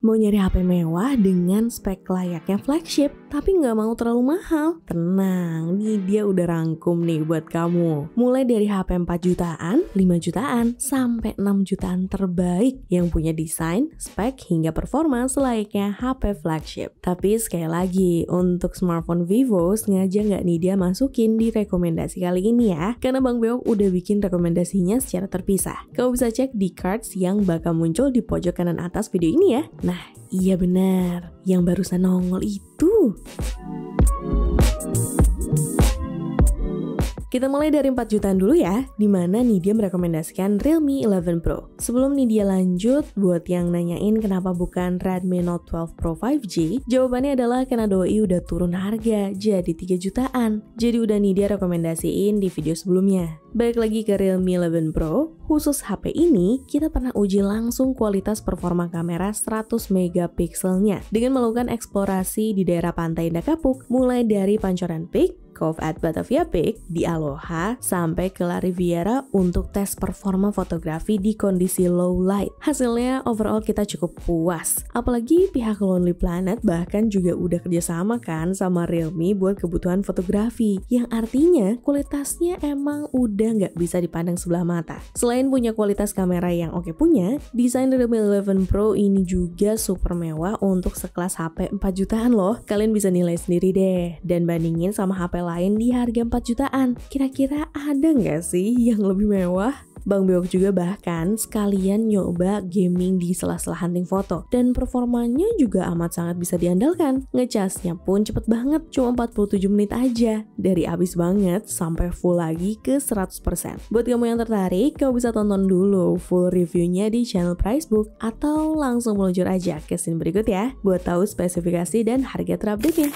Mau nyari HP mewah dengan spek layaknya flagship, tapi nggak mau terlalu mahal? Tenang, nih dia udah rangkum nih buat kamu. Mulai dari HP 4 jutaan, 5 jutaan, sampai 6 jutaan terbaik yang punya desain, spek, hingga performa selayaknya HP flagship. Tapi sekali lagi, untuk smartphone Vivo sengaja nggak nih dia masukin di rekomendasi kali ini ya, karena Bang Beok udah bikin rekomendasinya secara terpisah. Kamu bisa cek di cards yang bakal muncul di pojok kanan atas video ini ya. Nah, iya benar, yang barusan nongol itu. Kita mulai dari 4 jutaan dulu ya, dimana nih dia merekomendasikan Realme 11 Pro. Sebelum nih dia lanjut, buat yang nanyain kenapa bukan Redmi Note 12 Pro 5G, jawabannya adalah karena doi udah turun harga, jadi 3 jutaan. Jadi udah nih dia rekomendasiin di video sebelumnya. Balik lagi ke Realme 11 Pro, khusus HP ini, kita pernah uji langsung kualitas performa kamera 100 megapikselnya dengan melakukan eksplorasi di daerah pantai Indah Kapuk, mulai dari Pancoran Peak, Cove at Batavia Peak, di Aloha, sampai ke La Riviera untuk tes performa fotografi di kondisi low light. Hasilnya overall kita cukup puas. Apalagi pihak Lonely Planet bahkan juga udah kerjasama kan sama Realme buat kebutuhan fotografi, yang artinya kualitasnya emang udah nggak bisa dipandang sebelah mata. Selain punya kualitas kamera yang oke punya, desain Realme 11 Pro ini juga super mewah untuk sekelas HP 4 jutaan loh. Kalian bisa nilai sendiri deh, dan bandingin sama HP lain di harga 4 jutaan. Kira-kira ada nggak sih yang lebih mewah? Bang Beok juga bahkan sekalian nyoba gaming di sela-sela hunting foto, dan performanya juga amat sangat bisa diandalkan. Ngecasnya pun cepet banget, cuma 47 menit aja. Dari abis banget sampai full lagi ke 100%. Buat kamu yang tertarik, kamu bisa tonton dulu full reviewnya di channel Pricebook, atau langsung meluncur aja ke scene berikut ya, buat tahu spesifikasi dan harga terupdate-nya.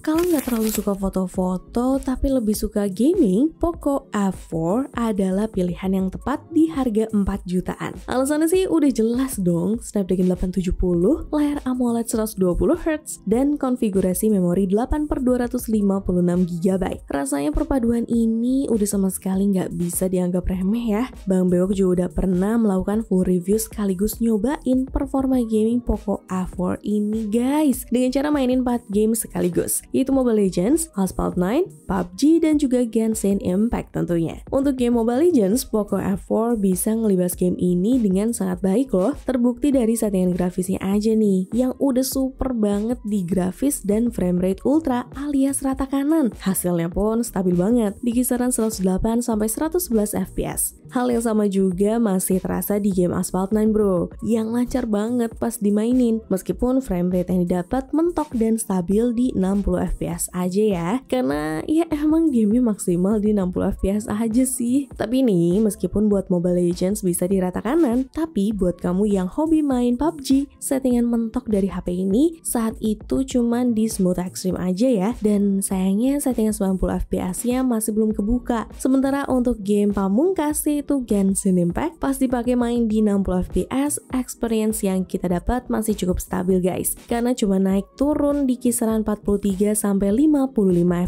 Kalau nggak terlalu suka foto-foto tapi lebih suka gaming, Poco F4 adalah pilihan yang tepat di harga 4 jutaan. Alasannya sih udah jelas dong, Snapdragon 870, layar AMOLED 120Hz, dan konfigurasi memori 8/256GB. Rasanya perpaduan ini udah sama sekali nggak bisa dianggap remeh ya. Bang Beok juga udah pernah melakukan full review sekaligus nyobain performa gaming Poco F4 ini guys, dengan cara mainin 4 game sekaligus, yaitu Mobile Legends, Asphalt 9, PUBG, dan juga Genshin Impact tentunya. Untuk game Mobile Legends, Poco F4 bisa ngelibas game ini dengan sangat baik loh. Terbukti dari settingan grafisnya aja nih, yang udah super banget di grafis dan frame rate ultra alias rata kanan. Hasilnya pun stabil banget, di kisaran 108-111 fps. Hal yang sama juga masih terasa di game Asphalt 9 bro, yang lancar banget pas dimainin, meskipun frame rate yang didapat mentok dan stabil di 60 fps aja ya, karena ya emang gamenya maksimal di 60 fps aja sih. Tapi nih, meskipun buat Mobile Legends bisa di rata kanan, tapi buat kamu yang hobi main PUBG, settingan mentok dari HP ini saat itu cuman di smooth extreme aja ya, dan sayangnya settingan 90 fps nya masih belum kebuka. Sementara untuk game pamungkas itu Genshin Impact, pas dipakai main di 60 fps, experience yang kita dapat masih cukup stabil guys, karena cuma naik turun di kisaran 43-55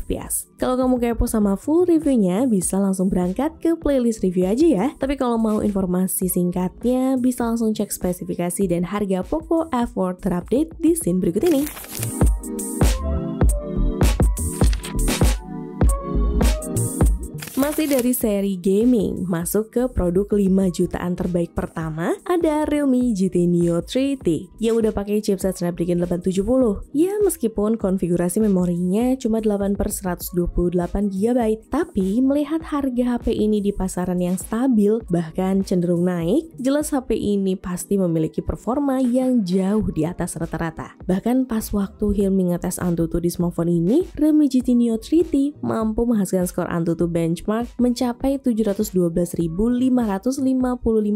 fps. Kalau kamu kepo sama full reviewnya, bisa langsung berangkat ke playlist review aja ya. Tapi kalau mau informasi singkatnya, bisa langsung cek spesifikasi dan harga Poco F4 terupdate di scene berikut ini. Masih dari seri gaming, masuk ke produk 5 jutaan terbaik pertama, ada Realme GT Neo 3T yang udah pakai chipset Snapdragon 870. Ya meskipun konfigurasi memorinya cuma 8/128GB, tapi melihat harga HP ini di pasaran yang stabil, bahkan cenderung naik, jelas HP ini pasti memiliki performa yang jauh di atas rata-rata. Bahkan pas waktu Hilmi ngetes Antutu di smartphone ini, Realme GT Neo 3T mampu menghasilkan skor Antutu benchmark mencapai 712.555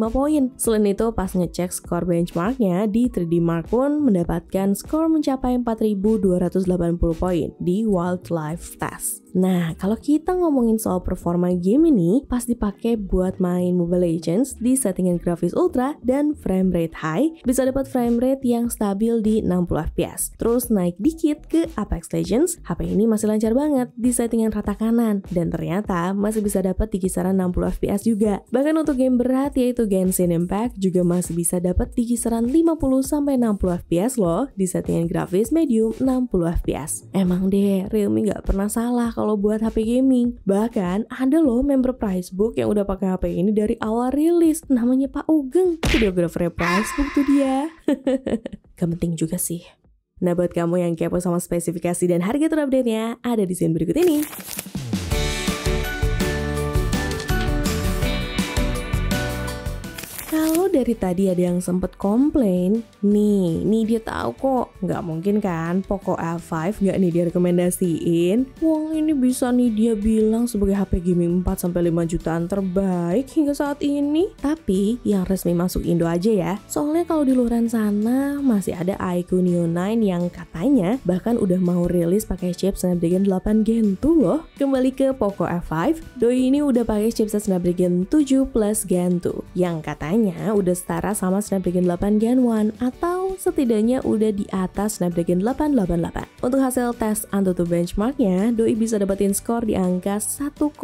poin. Selain itu, pas ngecek skor benchmarknya di 3D Mark pun mendapatkan skor mencapai 4.280 poin di Wildlife Test. Nah, kalau kita ngomongin soal performa game ini, pas dipakai buat main Mobile Legends di settingan grafis ultra dan frame rate high, bisa dapat frame rate yang stabil di 60 fps. Terus naik dikit ke Apex Legends, HP ini masih lancar banget di settingan rata kanan, dan ternyata masih bisa dapat di kisaran 60 fps juga. Bahkan untuk game berat yaitu Genshin Impact juga masih bisa dapat di kisaran 50-60 fps loh di settingan grafis medium 60 fps. Emang deh, Realme nggak pernah salah kalau buat HP gaming. Bahkan ada loh member Pricebook yang udah pakai HP ini dari awal rilis. Namanya Pak Ugeng, videografer Pricebook tuh dia. Gak penting juga sih. Nah, buat kamu yang kepo sama spesifikasi dan harga terupdate-nya, ada di scene berikut ini. Kalau dari tadi ada yang sempet komplain, nih dia tahu kok. Nggak mungkin kan Poco F5 nggak nih dia rekomendasiin. Wong ini bisa nih dia bilang sebagai HP gaming 4-5 jutaan terbaik hingga saat ini. Tapi yang resmi masuk Indo aja ya. Soalnya kalau di luaran sana masih ada iQOO Neo 9 yang katanya bahkan udah mau rilis pakai chip Snapdragon 8 Gen 2 loh. Kembali ke Poco F5, doi ini udah pakai chipset Snapdragon 7 Plus Gen 2 yang katanya udah setara sama Snapdragon 8 Gen 1 atau setidaknya udah di atas Snapdragon 888. Untuk hasil tes Antutu benchmarknya, doi bisa dapetin skor di angka 1,1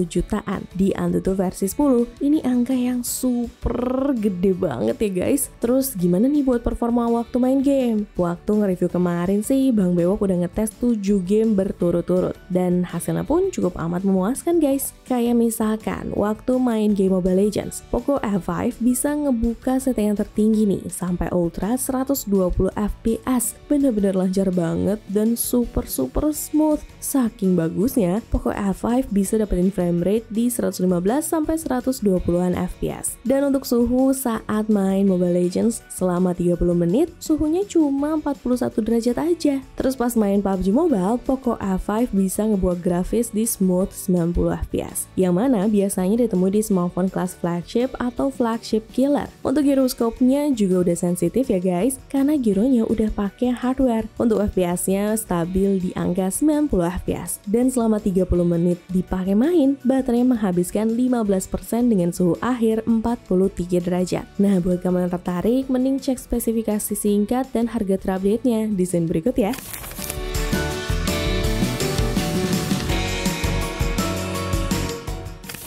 jutaan di Antutu versi 10. Ini angka yang super gede banget ya guys. Terus gimana nih buat performa waktu main game? Waktu nge-review kemarin sih Bang Bewok udah ngetes 7 game berturut-turut dan hasilnya pun cukup amat memuaskan guys. Kayak misalkan waktu main game Mobile Legends, Poco F5 bisa ngebuka settingan tertinggi nih sampai ultra 120 fps. Bener-bener lancar banget dan super smooth. Saking bagusnya, Poco F5 bisa dapetin frame rate di 115-120an fps. Dan untuk suhu saat main Mobile Legends selama 30 menit, suhunya cuma 41 derajat aja. Terus pas main PUBG Mobile, Poco F5 bisa ngebuat grafis di smooth 90 fps. Yang mana biasanya ditemui di smartphone kelas flagship atau flagship killer. Untuk gyroscope-nya juga udah sensitif ya guys, karena gyronya udah pakai hardware. Untuk FPS-nya stabil di angka 90 fps. Dan selama 30 menit dipakai main, baterainya menghabiskan 15% dengan suhu akhir 43 derajat. Nah, buat kamu yang tertarik, mending cek spesifikasi singkat dan harga terupdate-nya di scene berikut ya.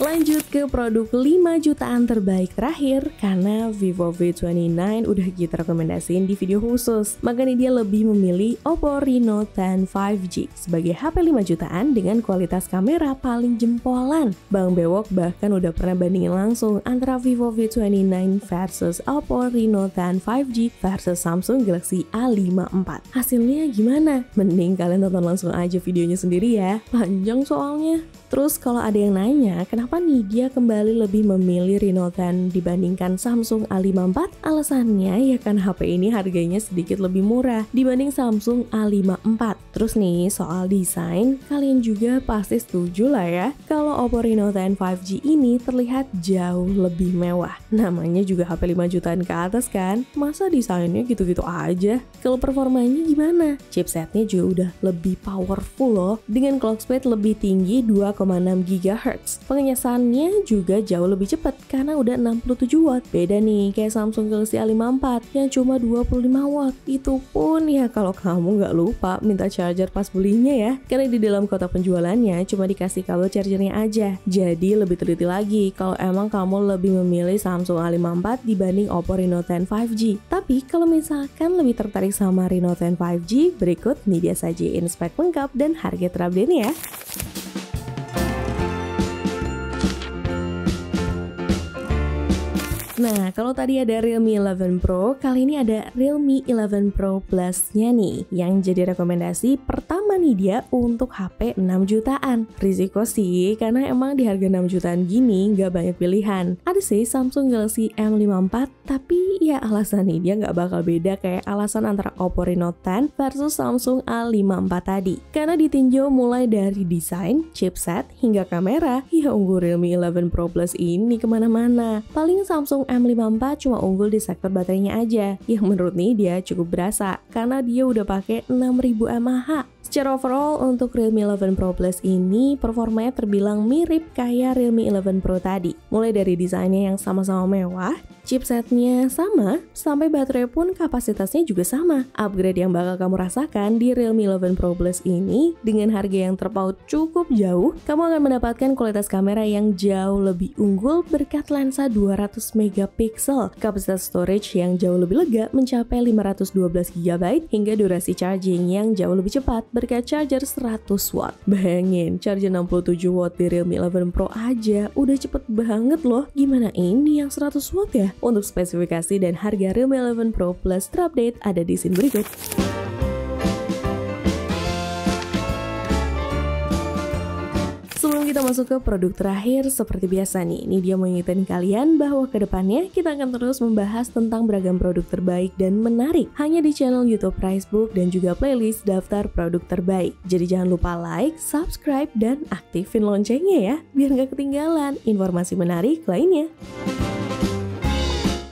Lanjut ke produk 5 jutaan terbaik terakhir, karena Vivo V29 udah kita rekomendasiin di video khusus. Makanya dia lebih memilih Oppo Reno 10 5G sebagai HP 5 jutaan dengan kualitas kamera paling jempolan. Bang Bewok bahkan udah pernah bandingin langsung antara Vivo V29 versus Oppo Reno 10 5G versus Samsung Galaxy A54. Hasilnya gimana? Mending kalian tonton langsung aja videonya sendiri ya, panjang soalnya. Terus kalau ada yang nanya, kenapa nih dia kembali lebih memilih Reno 10 dibandingkan Samsung A54? Alasannya ya kan HP ini harganya sedikit lebih murah dibanding Samsung A54. Terus nih soal desain, kalian juga pasti setuju lah ya kalau Oppo Reno 10 5G ini terlihat jauh lebih mewah. Namanya juga HP 5 jutaan ke atas kan, masa desainnya gitu-gitu aja? Kalau performanya gimana? Chipsetnya juga udah lebih powerful loh, dengan clock speed lebih tinggi 2,6 GHz. Pengecasannya juga jauh lebih cepat karena udah 67 watt. Beda nih kayak Samsung Galaxy A54 yang cuma 25 watt. Itu pun ya kalau kamu nggak lupa minta charger pas belinya ya. Karena di dalam kotak penjualannya cuma dikasih kabel chargernya aja. Jadi lebih teliti lagi kalau emang kamu lebih memilih Samsung A54 dibanding Oppo Reno 10 5G. Tapi kalau misalkan lebih tertarik sama Reno 10 5G, berikut nih dia sajiin spek lengkap dan harga terupdate-nya ya. Nah, kalau tadi ada Realme 11 Pro, kali ini ada Realme 11 Pro Plus-nya nih, yang jadi rekomendasi pertama nih dia untuk HP 6 jutaan. Risiko sih, karena emang di harga 6 jutaan gini nggak banyak pilihan. Ada sih Samsung Galaxy M54, tapi ya alasan nih dia nggak bakal beda kayak alasan antara Oppo Reno 10 versus Samsung A54 tadi. Karena ditinjau mulai dari desain, chipset, hingga kamera, ya unggul Realme 11 Pro Plus ini kemana-mana. Paling Samsung M54 cuma unggul di sektor baterainya aja, yang menurut nih dia cukup berasa karena dia udah pakai 6000 mAh. Secara overall untuk Realme 11 Pro Plus ini performanya terbilang mirip kayak Realme 11 Pro tadi. Mulai dari desainnya yang sama-sama mewah, chipsetnya sama, sampai baterai pun kapasitasnya juga sama. Upgrade yang bakal kamu rasakan di Realme 11 Pro Plus ini dengan harga yang terpaut cukup jauh, kamu akan mendapatkan kualitas kamera yang jauh lebih unggul berkat lensa 200 megapiksel, kapasitas storage yang jauh lebih lega mencapai 512 GB, hingga durasi charging yang jauh lebih cepat berkat charger 100 watt. Bayangin, charger 67 watt di Realme 11 Pro aja udah cepet banget loh. Gimana ini yang 100 watt ya? Untuk spesifikasi dan harga Realme 11 Pro Plus terupdate ada di scene berikut. Sebelum kita masuk ke produk terakhir, seperti biasa nih, ini dia mau ngingetin kalian bahwa kedepannya kita akan terus membahas tentang beragam produk terbaik dan menarik hanya di channel YouTube Pricebook dan juga playlist daftar produk terbaik. Jadi jangan lupa like, subscribe, dan aktifin loncengnya ya, biar nggak ketinggalan informasi menarik lainnya.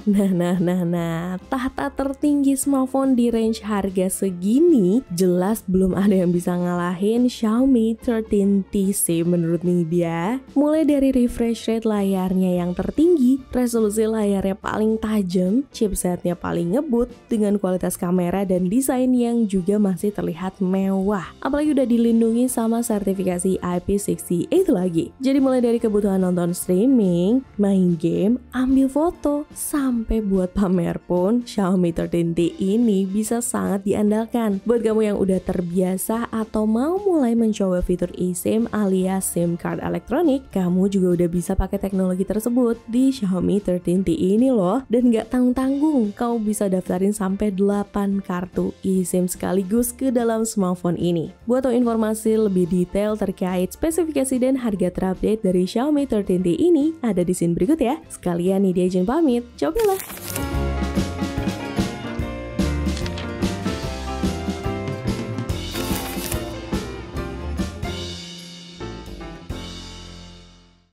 Nah, tahta tertinggi smartphone di range harga segini jelas belum ada yang bisa ngalahin Xiaomi 13T sih menurut Nidya. Mulai dari refresh rate layarnya yang tertinggi, resolusi layarnya paling tajam, chipsetnya paling ngebut, dengan kualitas kamera dan desain yang juga masih terlihat mewah. Apalagi udah dilindungi sama sertifikasi IP68 lagi. Jadi mulai dari kebutuhan nonton streaming, main game, ambil foto, sampai buat pamer pun Xiaomi 13T ini bisa sangat diandalkan. Buat kamu yang udah terbiasa atau mau mulai mencoba fitur eSIM alias SIM card elektronik, kamu juga udah bisa pakai teknologi tersebut di Xiaomi 13T ini loh. Dan gak tanggung-tanggung, kamu bisa daftarin sampai 8 kartu eSIM sekaligus ke dalam smartphone ini. Buat tahu informasi lebih detail terkait spesifikasi dan harga terupdate dari Xiaomi 13T ini, ada di scene berikut ya. Sekalian nih dia izin pamit, cobalah.